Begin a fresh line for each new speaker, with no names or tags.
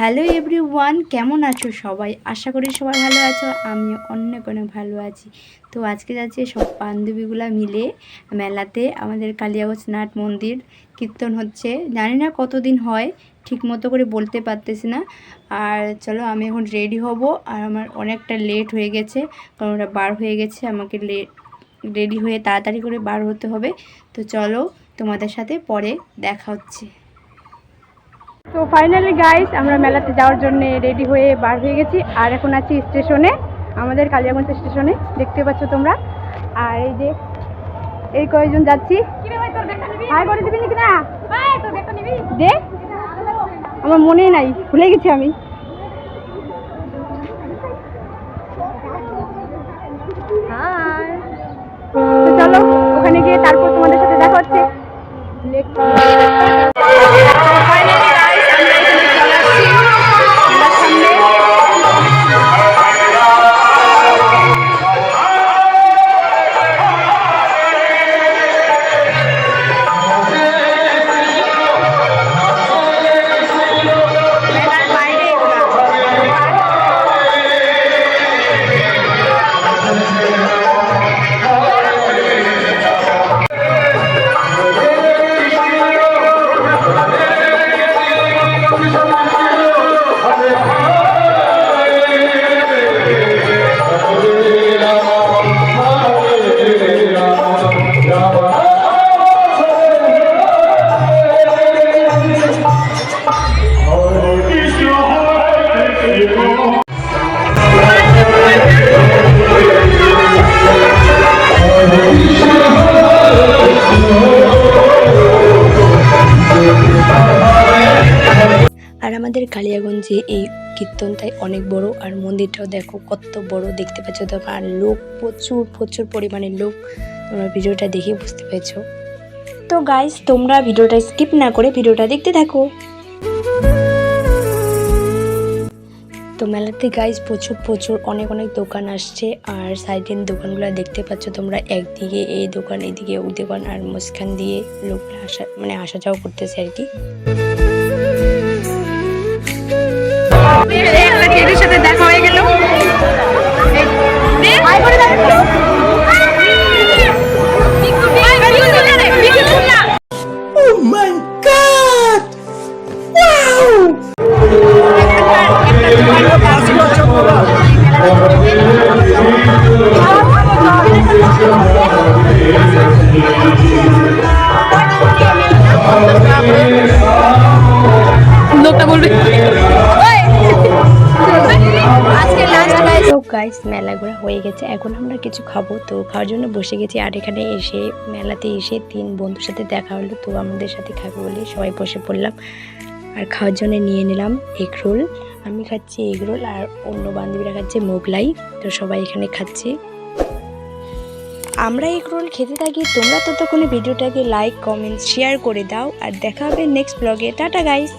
Hello everyone, কেমন আছো সবাই? আশা করি সবাই ভালো আছো। আমিও অনেক অনেক ভালো আছি। তো আজকে যাচ্ছি সব বান্ধবীগুলো মিলে মেলাতে। আমাদের কালিয়াগঞ্জ নাট মন্দির কীর্তন হচ্ছে, জানি না কতদিন হয়, ঠিক মতো করে বলতে পারতেছি না। আর চলো আমি এখন রেডি হব। আর আমার অনেকটা লেট হয়ে গেছে, কারণ ওরা বার হয়ে গেছে, আমাকে রেডি হয়ে তাড়াতাড়ি করে বার হতে হবে। তো চলো তোমাদের সাথে পরে দেখা হচ্ছে। তো ফাইনালি গাইস, আমরা মেলাতে যাওয়ার জন্য রেডি হয়ে বার হয়ে গেছি। আর এখন আছি স্টেশনে, আমাদের কালিয়াগঞ্জ স্টেশনে, দেখতে পাচ্ছ তোমরা। আর এই যে এই কয়েকজন যাচ্ছি। হাই করে দিবি নাকি না? দে, আমার মনেই নাই, ভুলে গেছি আমি। তো চলো ওখানে গিয়ে তারপর তোমাদের সাথে দেখা হচ্ছে। আর আমাদের কালিয়াগঞ্জে এই কীর্তনটাই অনেক বড়, আর মন্দিরটাও দেখো কত বড়, দেখতে পাচ্ছ তো। আর লোক প্রচুর প্রচুর পরিমাণে লোক, তোমরা ভিডিওটা দেখে বুঝতে পেরেছ। তো গাইস, তোমরা ভিডিওটা স্কিপ না করে ভিডিওটা দেখতে থাকো। তো মেলাতে গাইস প্রচুর প্রচুর অনেক অনেক দোকান আসছে। আর সাইডের দোকানগুলো দেখতে পাচ্ছ তোমরা, একদিকে এই দোকান, এদিকে ওই দোকান, আর মাঝখান দিয়ে লোকরা আসা যাওয়া করতেছে আর কি। একটা সাথে দেখা হয়ে গেল। লোকটা বলবে গাইস, মেলা ঘোরা হয়ে গেছে, এখন আমরা কিছু খাবো। তো খাওয়ার জন্য বসে গেছি। আর এখানে এসে মেলাতে এসে 3 বন্ধুর সাথে দেখা হলো, তো আমাদের সাথে খাবে বলে সবাই বসে পড়লাম। আর খাওয়ার জন্য নিয়ে নিলাম এগ রোল। আমি খাচ্ছি এগ রোল, আর অন্য বান্ধবীরা খাচ্ছে মোগলাই। তো সবাই এখানে খাচ্ছে, আমরা এগ রোল খেতে থাকি। তোমরা ততক্ষণে ভিডিওটাকে লাইক, কমেন্ট, শেয়ার করে দাও। আর দেখা হবে নেক্সট ব্লগে। Tata guys.